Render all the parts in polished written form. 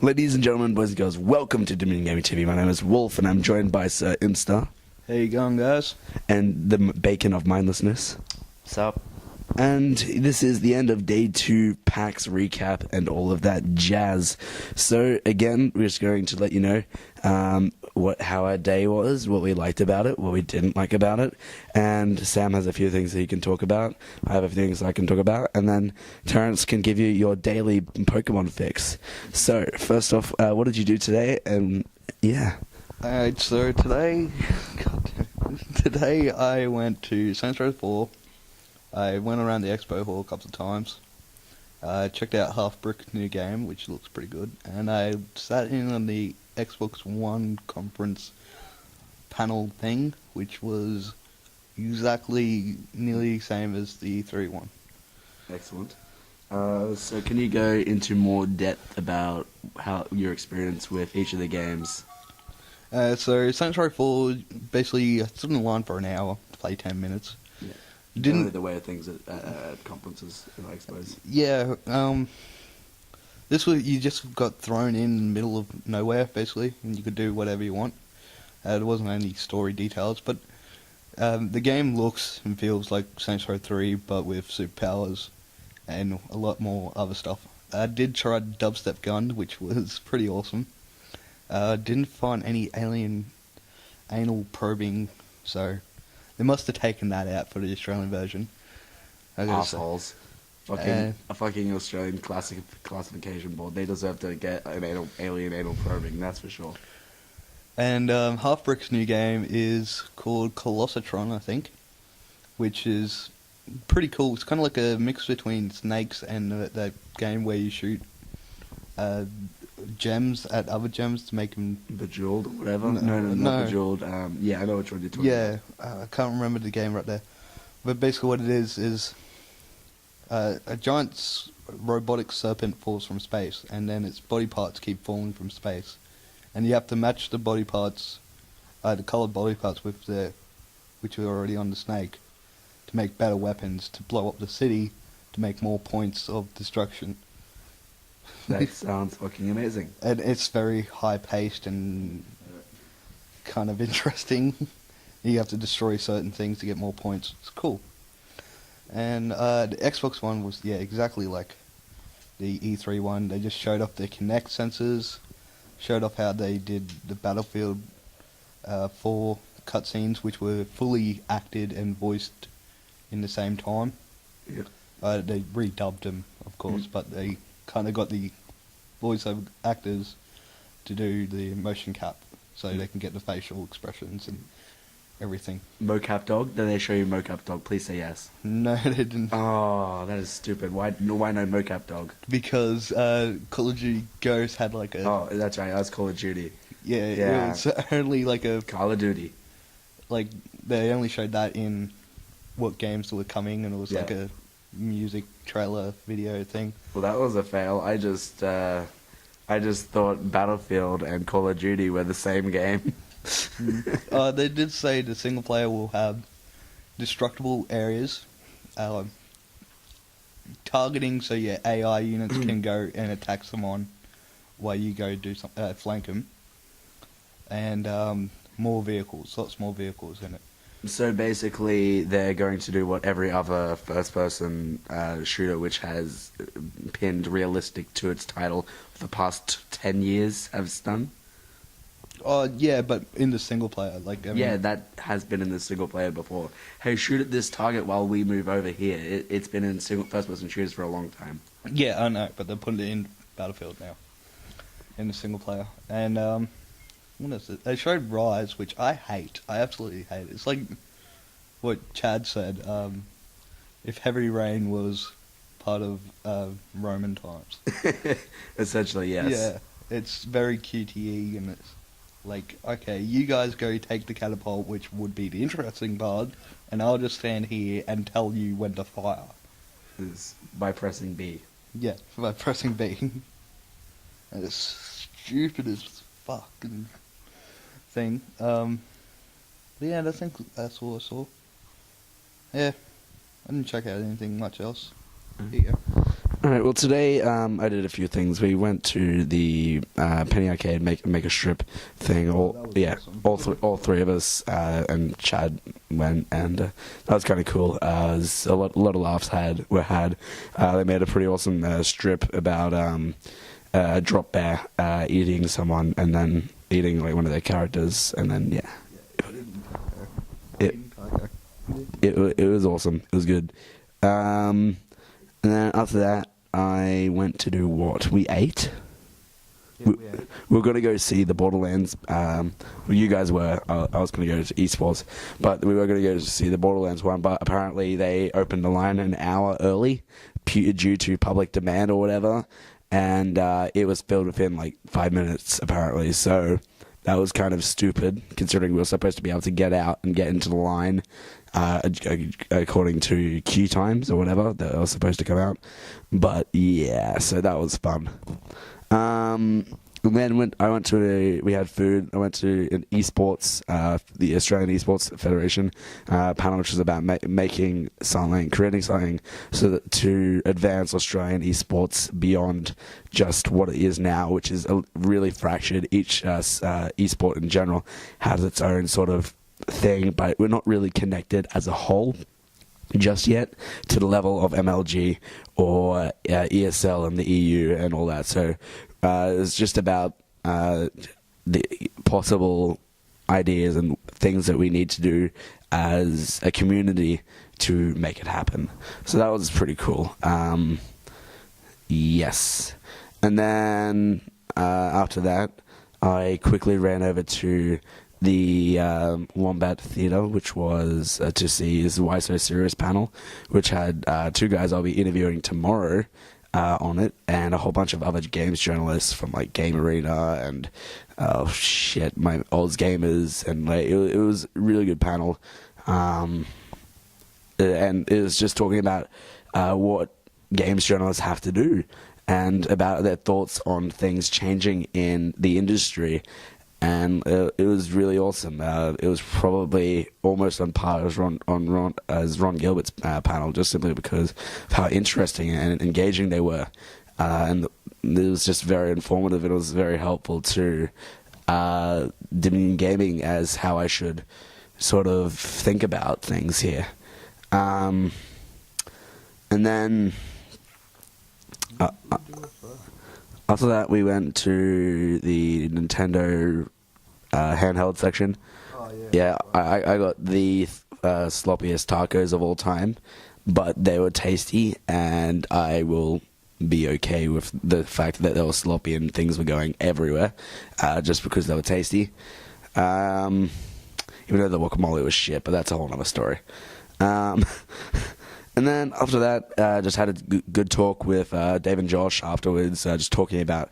Ladies and gentlemen, boys and girls, welcome to Dominion Gaming TV. My name is Wolf, and I'm joined by Sir Impstar. How you going, guys? And the bacon of mindlessness. What's up? And this is the end of day 2 PAX recap and all of that jazz. So again, we're just going to let you know how our day was, what we liked about it, what we didn't like about it. And Sam has a few things that he can talk about. I have a few things I can talk about. And then Terrence can give you your daily Pokemon fix. So first off, what did you do today? And yeah. Alright, so today I went to Saints Row 4. I went around the expo hall a couple of times. I checked out Half Brick's new game, which looks pretty good. And I sat in on the Xbox One conference panel thing, which was exactly nearly the same as the E3 one. Excellent. So can you go into more depth about how your experience with each of the games? So Saints Row 4, basically, I stood in line for an hour to play 10 minutes. Yeah. Didn't Generally the way of things at conferences, I suppose. Yeah, this was, you just got thrown in the middle of nowhere, basically, and you could do whatever you want. There wasn't any story details, but the game looks and feels like Saints Row 3, but with superpowers and a lot more other stuff. I did try Dubstep Gun, which was pretty awesome. Didn't find any alien anal probing, so they must have taken that out for the Australian version. Assholes. A fucking Australian classification board. They deserve to get an alien anal probing, that's for sure. And Half Brick's new game is called Colossatron, I think, which is pretty cool. It's kind of like a mix between Snakes and that game where you shoot gems at other gems to make them Bejeweled or whatever? No, not Bejeweled. Yeah, I know which one you're talking about. I can't remember the game right there. But basically what it is a giant robotic serpent falls from space, and then its body parts keep falling from space. And you have to match the body parts, the colored body parts with which are already on the snake, to make better weapons, to blow up the city, to make more points of destruction. That sounds fucking amazing. And it's very high-paced and kind of interesting. You have to destroy certain things to get more points. It's cool. And the Xbox One was, exactly like the E3 one. They just showed off their Kinect sensors, showed off how they did the Battlefield 4 cutscenes, which were fully acted and voiced in the same time. Yep. They redubbed them, of course, but they kind of got the voiceover actors to do the motion cap, so they can get the facial expressions and everything. Mocap dog? Did they show you mocap dog? Please say yes. No, they didn't. Oh, that is stupid. Why no mocap dog? Because Call of Duty Ghost had like a... Oh, that's right. That's Call of Duty. Yeah, Yeah. it was only like a... Call of Duty. Like, they only showed that in what games were coming, and it was like a music trailer video thing. Well, that was a fail. I just thought Battlefield and Call of Duty were the same game. They did say the single player will have destructible areas, targeting, so your AI units can go and attack someone while you go do flank them, and more vehicles, lots more vehicles in it. So basically, they're going to do what every other first-person shooter, which has pinned realistic to its title for the past 10 years, has done. Yeah, but in the single player, like yeah, that has been in the single player before. Hey, shoot at this target while we move over here. It's been in first-person shooters for a long time. Yeah, I know, but they're putting it in Battlefield now, in the single player. And what is it? They showed Rise, which I hate. I absolutely hate it. It's like what Chad said. If Heavy Rain was part of Roman times. Essentially, yes. Yeah, it's very QTE, and it's like, okay, you guys go take the catapult, which would be the interesting part, and I'll just stand here and tell you when to fire. Is by pressing B. Yeah, by pressing B. That is stupid as fucking thing. But yeah, I think that's all I saw. Yeah, I didn't check out anything much else. Here you go. All right. Well, today I did a few things. We went to the Penny Arcade make a strip thing. All three of us and Chad went, and that was kind of cool. There's a lot of laughs were had. They made a pretty awesome strip about a drop bear eating someone and then eating like one of their characters, and then it was awesome. It was good. And then after that, I went to do what? We ate? We were going to go see the Borderlands. Well, you guys were. I was going to go to esports. But we were going to go to see the Borderlands one. But apparently they opened the line an hour early due to public demand or whatever. And it was filled within like 5 minutes, apparently. So that was kind of stupid, considering we were supposed to be able to get out and get into the line according to queue times or whatever that was supposed to come out. But yeah, so that was fun. And then we had food. I went to an esports, the Australian Esports Federation panel, which was about creating something so that to advance Australian esports beyond just what it is now, which is really fractured. Each esport in general has its own sort of thing, but we're not really connected as a whole just yet to the level of MLG or ESL and the EU and all that. So it's just about the possible ideas and things that we need to do as a community to make it happen. So that was pretty cool. Yes. And then after that, I quickly ran over to the Wombat Theatre, which was to see his Why So Serious panel, which had two guys I'll be interviewing tomorrow on it, and a whole bunch of other games journalists from like Game Arena and my Oz Gamers, and like it was a really good panel, and it was just talking about what games journalists have to do and about their thoughts on things changing in the industry. And it was really awesome. It was probably almost on par as Ron Gilbert's panel, just simply because of how interesting and engaging they were. And it was just very informative. It was very helpful to Dominion Gaming as how I should sort of think about things here. And then after that, we went to the Nintendo handheld section. Oh, yeah. I got the sloppiest tacos of all time, but they were tasty, and I will be okay with the fact that they were sloppy and things were going everywhere, just because they were tasty. Even though the guacamole was shit, but that's a whole other story. And then after that, just had a good talk with Dave and Josh afterwards, just talking about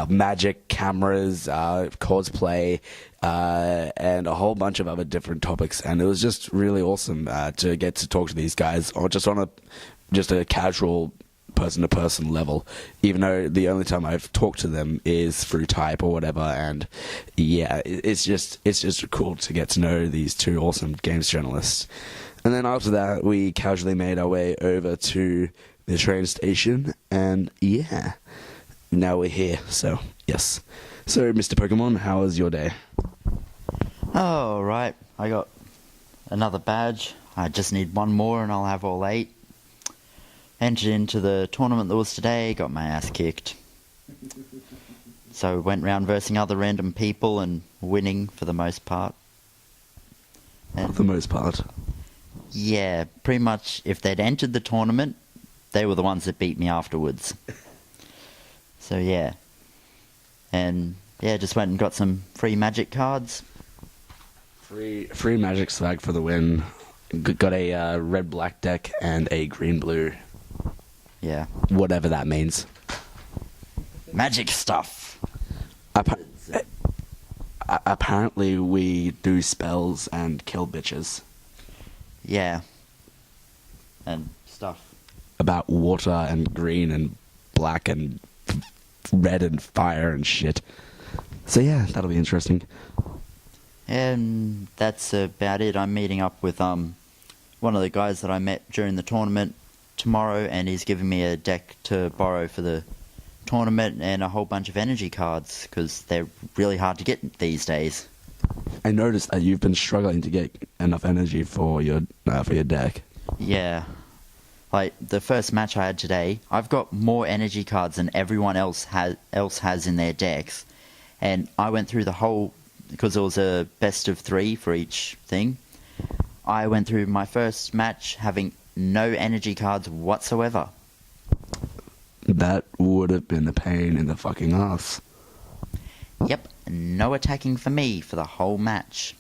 magic, cameras, cosplay, and a whole bunch of other different topics. And it was just really awesome to get to talk to these guys, or just on a casual person-to-person level, even though the only time I've talked to them is through Type or whatever. And yeah, it's just cool to get to know these two awesome games journalists. And then after that, we casually made our way over to the train station, and yeah, now we're here, so yes. So, Mr. Pokemon, how was your day? Oh, right, I got another badge. I just need one more and I'll have all 8. Entered into the tournament that was today, got my ass kicked. So went round versing other random people and winning for the most part. For the most part? Yeah, pretty much if they'd entered the tournament, they were the ones that beat me afterwards. So yeah. And yeah, just went and got some free magic cards. Free magic swag for the win. Got a red-black deck and a green-blue. Yeah. Whatever that means. Magic stuff. Apparently we do spells and kill bitches. Yeah. And stuff. About water and green and black and red and fire and shit. So yeah, that'll be interesting. And that's about it. I'm meeting up with one of the guys that I met during the tournament tomorrow, and he's giving me a deck to borrow for the tournament and a whole bunch of energy cards because they're really hard to get these days. I noticed that you've been struggling to get enough energy for your deck. Yeah. Like, the first match I had today, I've got more energy cards than everyone else has in their decks. And I went through the whole, because it was a best of 3 for each thing. I went through my first match having no energy cards whatsoever. That would have been a pain in the fucking ass. Yep, no attacking for me for the whole match.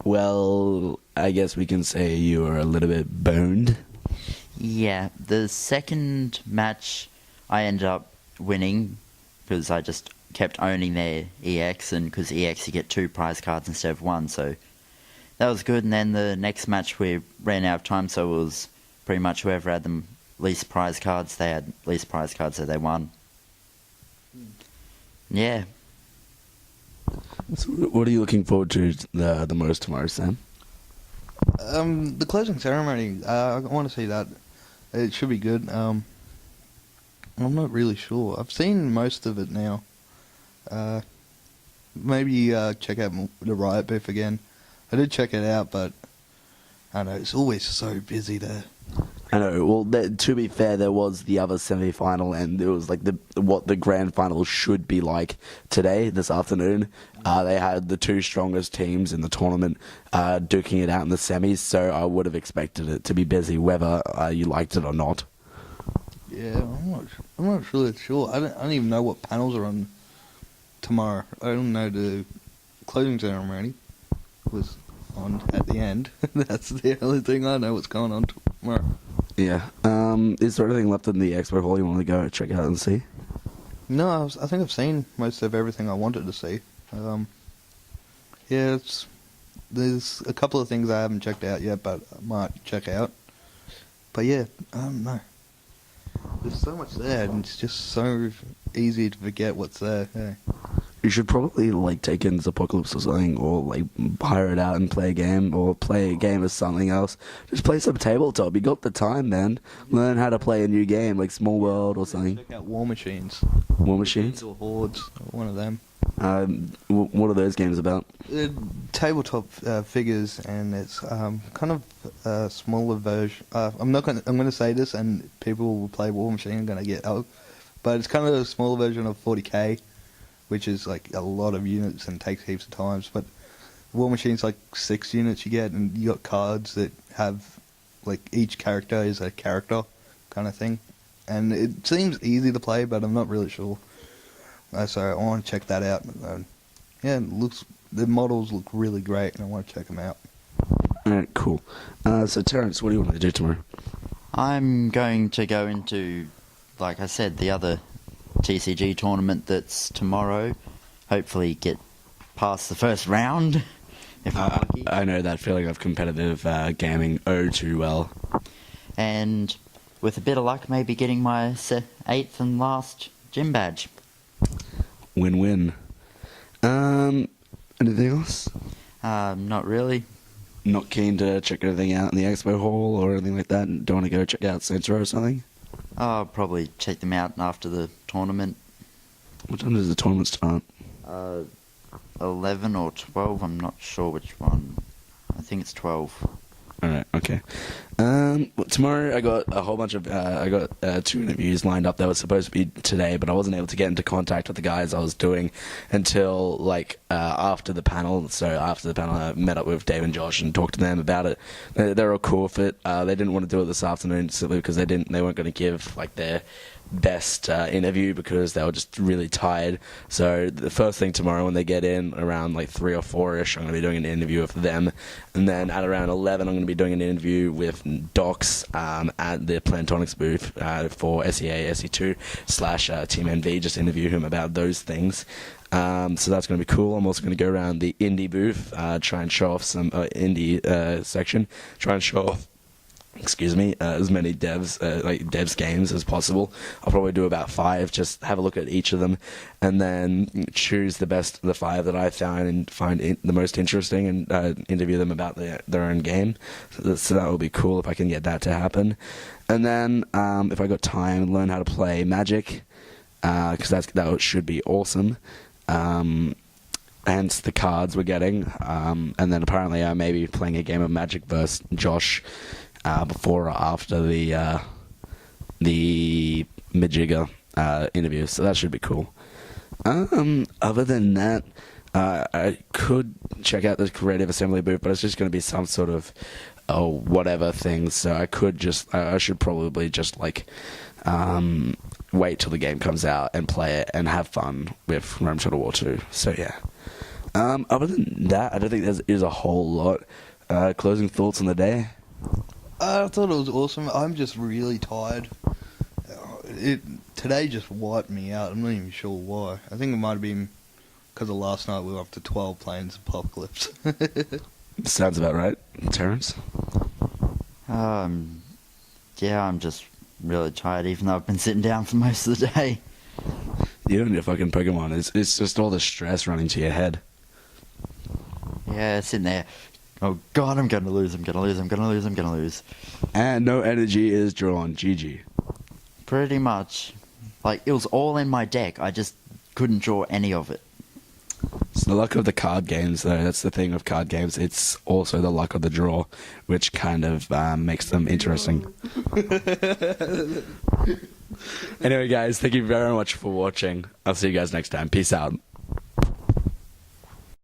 Well, I guess we can say you were a little bit boned. Yeah, the second match I ended up winning because I just kept owning their EX, and because EX you get 2 prize cards instead of 1, so that was good. And then the next match we ran out of time, so it was pretty much whoever had the least prize cards, they had least prize cards, so they won. Yeah. So what are you looking forward to the most tomorrow, Sam? The closing ceremony. I want to see that. It should be good. I'm not really sure. I've seen most of it now. Maybe check out the Riot booth again. I did check it out, but I don't know, it's always so busy there. I know. Well, to be fair, there was the other semi-final, and it was like what the grand final should be like today, this afternoon. They had the 2 strongest teams in the tournament duking it out in the semis, so I would have expected it to be busy, whether you liked it or not. Yeah, I'm not really sure. I don't even know what panels are on tomorrow. I don't know the closing ceremony was on at the end. That's the only thing I know what's going on tomorrow. Yeah. Is there anything left in the expo hall you want to go check out and see? No, I think I've seen most of everything I wanted to see. Yeah, there's a couple of things I haven't checked out yet, but I might check out. But yeah, I don't know. There's so much there, and it's just so easy to forget what's there. Yeah. You should probably like take in Apocalypse or something, or like hire it out and play a game, or play a game of something else. Just play some tabletop. You got the time, man. Learn how to play a new game, like Small World or something. Check out War Machines. War Machines? Or Hordes, one of them. What are those games about? Tabletop figures, and it's kind of a smaller version. I'm going to say this, and people who play War Machine are going to get out, but it's kind of a smaller version of 40k, which is like a lot of units and takes heaps of times. But War Machine's like 6 units you get, and you got cards that have like each character is a character kind of thing, and it seems easy to play, but I'm not really sure. So I want to check that out. Yeah, the models look really great, and I want to check them out. Alright, cool. So Terrence, what do you want to do tomorrow? I'm going to go into, like I said, the other TCG tournament that's tomorrow. Hopefully get past the first round, if I'm lucky. I know that feeling of competitive gaming oh too well. And with a bit of luck, maybe getting my 8th and last gym badge. Win-win. Anything else? Not really. Not keen to check anything out in the expo hall or anything like that? Don't want to go check out Saints Row or something? I'll probably check them out after the tournament. What time does the tournament start? 11 or 12, I'm not sure which one. I think it's 12. Alright, okay. Tomorrow I got a whole bunch of, 2 interviews lined up that were supposed to be today, but I wasn't able to get into contact with the guys I was doing until, after the panel. So after the panel I met up with Dave and Josh and talked to them about it. They were cool with it. They didn't want to do it this afternoon simply because they weren't going to give, their best interview because they were just really tired. So the first thing tomorrow when they get in around 3 or 4ish, I'm going to be doing an interview with them, and then at around 11 I'm going to be doing an interview with Docs at the Plantonics booth for SEA SE2 / Team NV, just interview him about those things. So that's going to be cool. I'm also going to go around the indie booth, try and show off some indie section, try and show off as many devs games as possible. I'll probably do about 5, just have a look at each of them, and then choose the 5 that I found and find the most interesting, and interview them about their own game. So that would be cool if I can get that to happen. And then if I got time, learn how to play Magic, because that should be awesome. Hence the cards we're getting, and then apparently I may be playing a game of Magic versus Josh before or after the Majigga interview, so that should be cool. Other than that, I could check out the Creative Assembly booth, but it's just going to be some sort of whatever thing, so I should probably just wait till the game comes out and play it and have fun with Rome Total War 2. So yeah. Other than that, I don't think there's a whole lot. Closing thoughts on the day? I thought it was awesome. I'm just really tired. Today just wiped me out. I'm not even sure why. I think it might have been because of last night we were up to 12 planes Apocalypse. Sounds about right. Terrence? Yeah, I'm just really tired, even though I've been sitting down for most of the day. You and your fucking Pokemon. It's just all the stress running to your head. Yeah, sitting there. Oh god, I'm gonna lose, I'm gonna lose, I'm gonna lose, I'm gonna lose. And no energy is drawn. GG. Pretty much. It was all in my deck. I just couldn't draw any of it. It's the luck of the card games, though. That's the thing with card games. It's also the luck of the draw, which kind of makes them interesting. Anyway, guys, thank you very much for watching. I'll see you guys next time. Peace out.